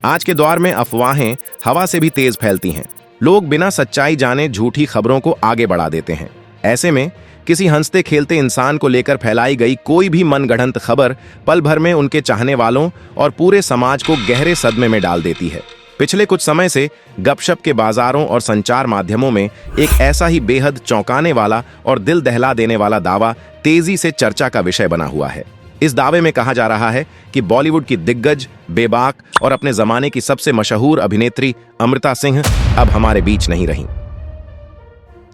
आज के दौर में अफवाहें हवा से भी तेज फैलती हैं। लोग बिना सच्चाई जाने झूठी खबरों को आगे बढ़ा देते हैं। ऐसे में किसी हंसते खेलते इंसान को लेकर फैलाई गई कोई भी मनगढ़ंत खबर पल भर में उनके चाहने वालों और पूरे समाज को गहरे सदमे में डाल देती है। पिछले कुछ समय से गपशप के बाजारों और संचार माध्यमों में एक ऐसा ही बेहद चौंकाने वाला और दिल दहला देने वाला दावा तेजी से चर्चा का विषय बना हुआ है। इस दावे में कहा जा रहा है कि बॉलीवुड की दिग्गज, बेबाक और अपने जमाने की सबसे मशहूर अभिनेत्री अमृता सिंह अब हमारे बीच नहीं रहीं।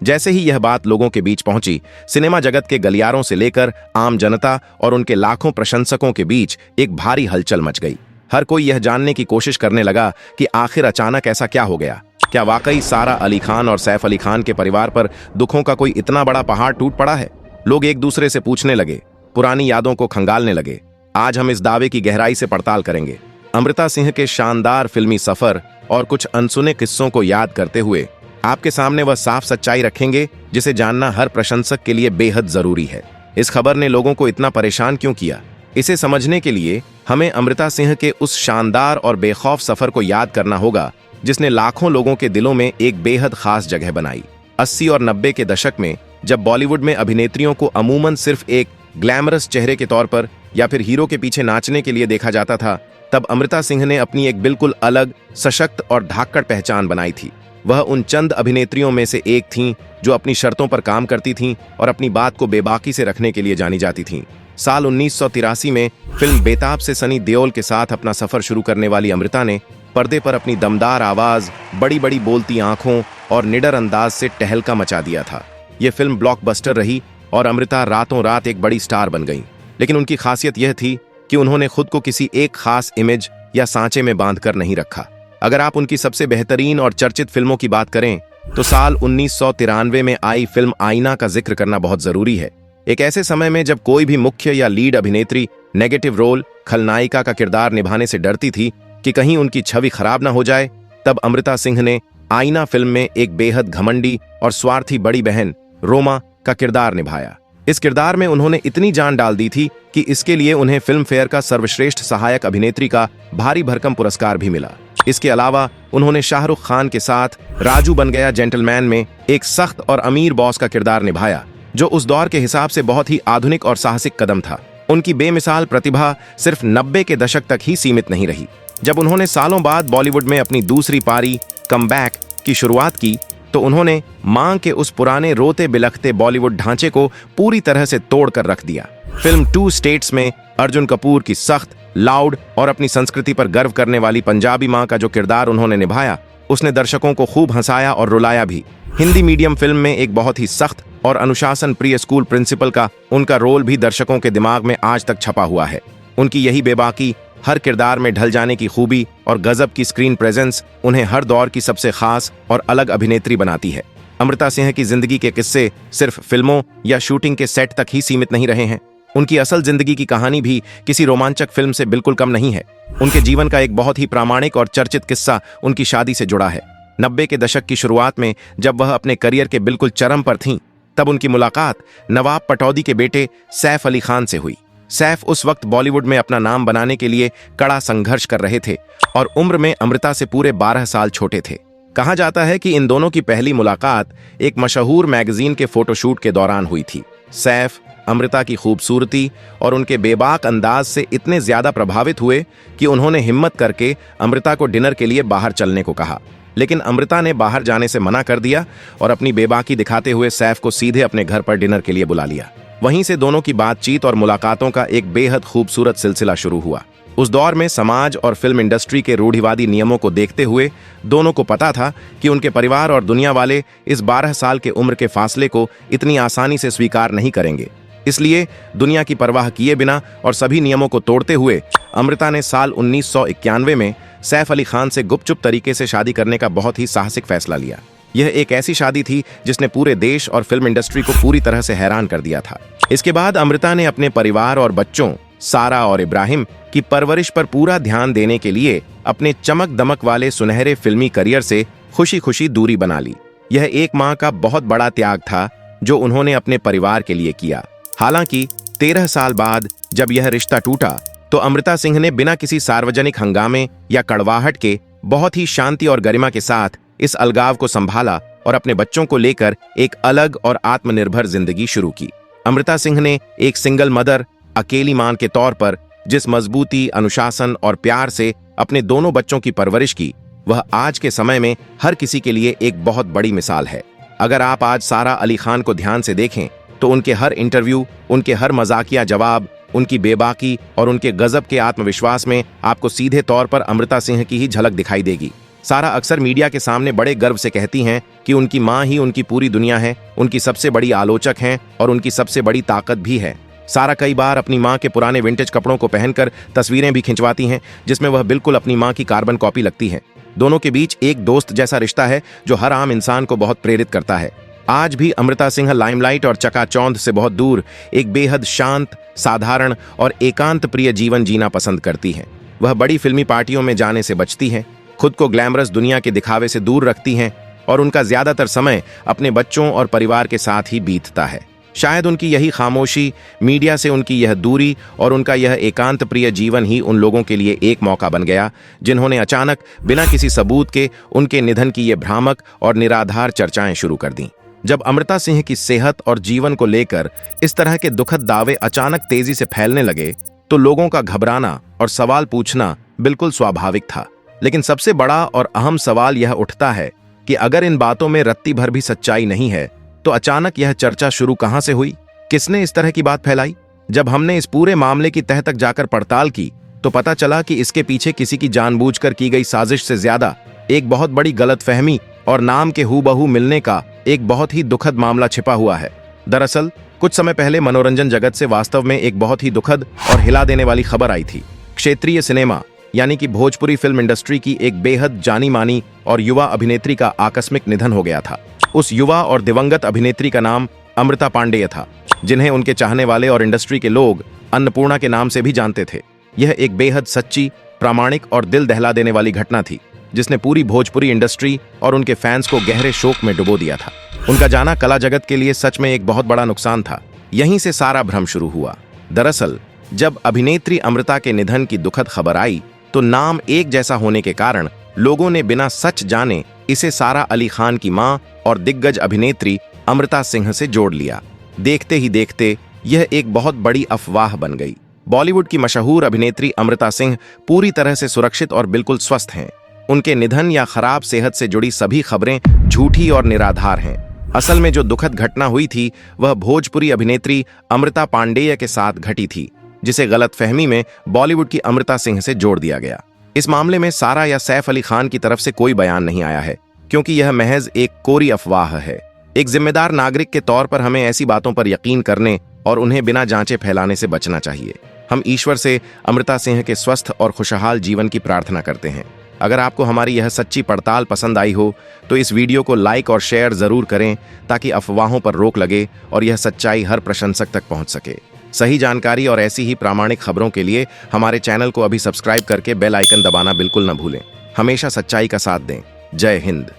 जैसे ही यह बात लोगों के बीच पहुंची, सिनेमा जगत के गलियारों से लेकर आम जनता और उनके लाखों प्रशंसकों के बीच एक भारी हलचल मच गई। हर कोई यह जानने की कोशिश करने लगा कि आखिर अचानक ऐसा क्या हो गया। क्या वाकई सारा अली खान और सैफ अली खान के परिवार पर दुखों का कोई इतना बड़ा पहाड़ टूट पड़ा है? लोग एक दूसरे से पूछने लगे, पुरानी यादों को खंगालने लगे। आज हम इस दावे की गहराई से पड़ताल करेंगे। अमृता सिंह के शानदार फिल्मी सफर और कुछ अनसुने किस्सों को याद करते हुए आपके सामने वह साफ सच्चाई रखेंगे जिसे जानना हर प्रशंसक के लिए बेहद जरूरी है। इस खबर ने लोगों को इतना परेशान क्यों किया? इसे समझने के लिए हमें अमृता सिंह के उस शानदार और बेखौफ सफर को याद करना होगा जिसने लाखों लोगों के दिलों में एक बेहद खास जगह बनाई। 80 और 90 के दशक में जब बॉलीवुड में अभिनेत्रियों को अमूमन सिर्फ एक ग्लैमरस चेहरे के तौर पर या फिर हीरो के पीछे नाचने के लिए देखा जाता था, तब अमृता सिंह ने अपनी एक बिल्कुल अलग, सशक्त और धाकड़ पहचान बनाई थी। वह उन चंद अभिनेत्रियों में से एक थीं जो अपनी शर्तों पर काम करती थीं और अपनी बात को बेबाकी से रखने के लिए जानी जाती थीं। साल 1983 में फिल्म बेताब से सनी देओल के साथ अपना सफर शुरू करने वाली अमृता ने पर्दे पर अपनी दमदार आवाज, बड़ी बड़ी बोलती आंखों और निडर अंदाज से टहलका मचा दिया था। यह फिल्म ब्लॉकबस्टर रही और अमृता रातों रात एक बड़ी स्टार बन गईं। लेकिन उनकी खासियत यह थी कि उन्होंने खुद को किसी एक खास इमेज या सांचे में बांधकर नहीं रखा। अगर आप उनकी सबसे बेहतरीन और चर्चित फिल्मों की बात करें तो साल 1993 में आई फिल्म आईना का जिक्र करना बहुत जरूरी है। एक ऐसे समय में जब कोई भी मुख्य या लीड अभिनेत्री नेगेटिव रोल, खलनायिका का किरदार निभाने से डरती थी कि कहीं उनकी छवि खराब ना हो जाए, तब अमृता सिंह ने आईना फिल्म में एक बेहद घमंडी और स्वार्थी बड़ी बहन रोमा का किरदार निभाया। इस किरदार में उन्होंने इतनी जान डाल दी थी कि इसके लिए उन्हें फिल्म फेयर का सर्वश्रेष्ठ सहायक अभिनेत्री का भारी भरकम पुरस्कार भी मिला। इसके अलावा उन्होंने शाहरुख खान के साथ राजू बन गया जेंटलमैन में एक सख्त और अमीर बॉस का किरदार निभाया, जो उस दौर के हिसाब से बहुत ही आधुनिक और साहसिक कदम था। उनकी बेमिसाल प्रतिभा सिर्फ 90 के दशक तक ही सीमित नहीं रही। जब उन्होंने सालों बाद बॉलीवुड में अपनी दूसरी पारी कमबैक की शुरुआत की तो उन्होंने मां के उस पुराने रोते बिलखते बॉलीवुड ढांचे को पूरी तरह से तोड़कर रख दिया। फिल्म 2 स्टेट्स में अर्जुन कपूर की सख्त, लाउड और अपनी संस्कृति पर गर्व करने वाली पंजाबी मां का जो किरदार उन्होंने निभाया, उसने दर्शकों को खूब हंसाया और रुलाया भी। हिंदी मीडियम फिल्म में एक बहुत ही सख्त और अनुशासन प्रिय स्कूल प्रिंसिपल का उनका रोल भी दर्शकों के दिमाग में आज तक छपा हुआ है। उनकी यही बेबाकी, हर किरदार में ढल जाने की खूबी और गजब की स्क्रीन प्रेजेंस उन्हें हर दौर की सबसे खास और अलग अभिनेत्री बनाती है। अमृता सिंह की जिंदगी के किस्से सिर्फ फिल्मों या शूटिंग के सेट तक ही सीमित नहीं रहे हैं। उनकी असल जिंदगी की कहानी भी किसी रोमांचक फिल्म से बिल्कुल कम नहीं है। उनके जीवन का एक बहुत ही प्रामाणिक और चर्चित किस्सा उनकी शादी से जुड़ा है। 90 के दशक की शुरुआत में जब वह अपने करियर के बिल्कुल चरम पर थीं, तब उनकी मुलाकात नवाब पटौदी के बेटे सैफ अली खान से हुई। सैफ उस वक्त बॉलीवुड में अपना नाम बनाने के लिए कड़ा संघर्ष कर रहे थे और उम्र में अमृता से पूरे 12 साल छोटे थे। कहा जाता है कि इन दोनों की पहली मुलाकात एक मशहूर मैगजीन के फोटोशूट के दौरान हुई थी। सैफ अमृता की खूबसूरती और उनके बेबाक अंदाज से इतने ज्यादा प्रभावित हुए कि उन्होंने हिम्मत करके अमृता को डिनर के लिए बाहर चलने को कहा। लेकिन अमृता ने बाहर जाने से मना कर दिया और अपनी बेबाकी दिखाते हुए सैफ को सीधे अपने घर पर डिनर के लिए बुला लिया। वहीं से दोनों की बातचीत और मुलाकातों का एक बेहद खूबसूरत सिलसिला शुरू हुआ। उस दौर में समाज और फिल्म इंडस्ट्री के रूढ़िवादी नियमों को देखते हुए दोनों को पता था कि उनके परिवार और दुनिया वाले इस 12 साल के उम्र के फासले को इतनी आसानी से स्वीकार नहीं करेंगे। इसलिए दुनिया की परवाह किए बिना और सभी नियमों को तोड़ते हुए अमृता ने साल 1991 में सैफ अली खान से गुपचुप तरीके से शादी करने का बहुत ही साहसिक फैसला लिया। यह एक ऐसी शादी थी जिसने पूरे देश और फिल्म इंडस्ट्री को पूरी तरह से हैरान कर दिया था। इसके बाद अमृता ने अपने परिवार और बच्चों सारा और इब्राहिम की परवरिश पर पूरा ध्यान देने के लिए अपने चमक दमक वाले सुनहरे फिल्मी करियर से खुशी खुशी दूरी बना ली। यह एक मां का बहुत बड़ा त्याग था जो उन्होंने अपने परिवार के लिए किया। हालांकि 13 साल बाद जब यह रिश्ता टूटा तो अमृता सिंह ने बिना किसी सार्वजनिक हंगामे या कड़वाहट के बहुत ही शांति और गरिमा के साथ इस अलगाव को संभाला और अपने बच्चों को लेकर एक अलग और आत्मनिर्भर जिंदगी शुरू की। अमृता सिंह ने एक सिंगल मदर, अकेली मां के तौर पर जिस मजबूती, अनुशासन और प्यार से अपने दोनों बच्चों की परवरिश की, वह आज के समय में हर किसी के लिए एक बहुत बड़ी मिसाल है। अगर आप आज सारा अली खान को ध्यान से देखें तो उनके हर इंटरव्यू, उनके हर मजाकिया जवाब, उनकी बेबाकी और उनके गजब के आत्मविश्वास में आपको सीधे तौर पर अमृता सिंह की ही झलक दिखाई देगी। सारा अक्सर मीडिया के सामने बड़े गर्व से कहती हैं कि उनकी मां ही उनकी पूरी दुनिया है, उनकी सबसे बड़ी आलोचक हैं और उनकी सबसे बड़ी ताकत भी है। सारा कई बार अपनी मां के पुराने विंटेज कपड़ों को पहनकर तस्वीरें भी खिंचवाती हैं, जिसमें वह बिल्कुल अपनी मां की कार्बन कॉपी लगती है। दोनों के बीच एक दोस्त जैसा रिश्ता है जो हर आम इंसान को बहुत प्रेरित करता है। आज भी अमृता सिंह लाइमलाइट और चकाचौंध से बहुत दूर एक बेहद शांत, साधारण और एकांत प्रिय जीवन जीना पसंद करती हैं। वह बड़ी फिल्मी पार्टियों में जाने से बचती हैं, खुद को ग्लैमरस दुनिया के दिखावे से दूर रखती हैं और उनका ज्यादातर समय अपने बच्चों और परिवार के साथ ही बीतता है। शायद उनकी यही खामोशी, मीडिया से उनकी यह दूरी और उनका यह एकांत प्रिय जीवन ही उन लोगों के लिए एक मौका बन गया जिन्होंने अचानक बिना किसी सबूत के उनके निधन की ये भ्रामक और निराधार चर्चाएं शुरू कर दी। जब अमृता सिंह की सेहत और जीवन को लेकर इस तरह के दुखद दावे अचानक तेजी से फैलने लगे तो लोगों का घबराना और सवाल पूछना बिल्कुल स्वाभाविक था। लेकिन सबसे बड़ा और अहम सवाल यह उठता है कि अगर इन बातों में रत्ती भर भी सच्चाई नहीं है तो अचानक यह चर्चा शुरू कहां से हुई? किसने इस तरह की बात फैलाई? जब हमने इस पूरे मामले की तह तक जाकर पड़ताल की तो पता चला कि इसके पीछे किसी की जानबूझकर की गई साजिश से ज्यादा एक बहुत बड़ी गलतफहमी और नाम के हूबहू मिलने का एक बहुत ही दुखद मामला छिपा हुआ है। दरअसल कुछ समय पहले मनोरंजन जगत से वास्तव में एक बहुत ही दुखद और हिला देने वाली खबर आई थी। क्षेत्रीय सिनेमा यानी कि भोजपुरी फिल्म इंडस्ट्री की एक बेहद जानी मानी और युवा अभिनेत्री का आकस्मिक निधन हो गया था। उस युवा और दिवंगत अभिनेत्री का नाम अमृता पांडेय था, जिन्हें उनके चाहने वाले और इंडस्ट्री के लोग अन्नपूर्णा के नाम से भी जानते थे। यह एक बेहद सच्ची, प्रामाणिक और दिल दहला देने वाली घटना थी जिसने पूरी भोजपुरी इंडस्ट्री और उनके फैंस को गहरे शोक में डुबो दिया था। उनका जाना कला जगत के लिए सच में एक बहुत बड़ा नुकसान था। यहीं से सारा भ्रम शुरू हुआ। दरअसल जब अभिनेत्री अमृता के निधन की दुखद खबर आई तो नाम एक जैसा होने के कारण लोगों ने बिना सच जाने इसे सारा अली खान की मां और दिग्गज अभिनेत्री अमृता सिंह से जोड़ लिया। देखते ही देखते यह एक बहुत बड़ी अफवाह बन गई। बॉलीवुड की मशहूर अभिनेत्री अमृता सिंह पूरी तरह से सुरक्षित और बिल्कुल स्वस्थ हैं। उनके निधन या खराब सेहत से जुड़ी सभी खबरें झूठी और निराधार हैं। असल में जो दुखद घटना हुई थी वह भोजपुरी अभिनेत्री अमृता पांडेय के साथ घटी थी, जिसे गलतफहमी में बॉलीवुड की अमृता सिंह से जोड़ दिया गया। इस मामले में सारा या सैफ अली खान की तरफ से कोई बयान नहीं आया है, क्योंकि यह महज एक कोरी अफवाह है। एक जिम्मेदार नागरिक के तौर पर हमें ऐसी बातों पर यकीन करने और उन्हें बिना जांचे फैलाने से बचना चाहिए। हम ईश्वर से अमृता सिंह के स्वस्थ और खुशहाल जीवन की प्रार्थना करते हैं। अगर आपको हमारी यह सच्ची पड़ताल पसंद आई हो तो इस वीडियो को लाइक और शेयर जरूर करें ताकि अफवाहों पर रोक लगे और यह सच्चाई हर प्रशंसक तक पहुंच सके। सही जानकारी और ऐसी ही प्रामाणिक खबरों के लिए हमारे चैनल को अभी सब्सक्राइब करके बेल आइकन दबाना बिल्कुल न भूलें। हमेशा सच्चाई का साथ दें। जय हिंद।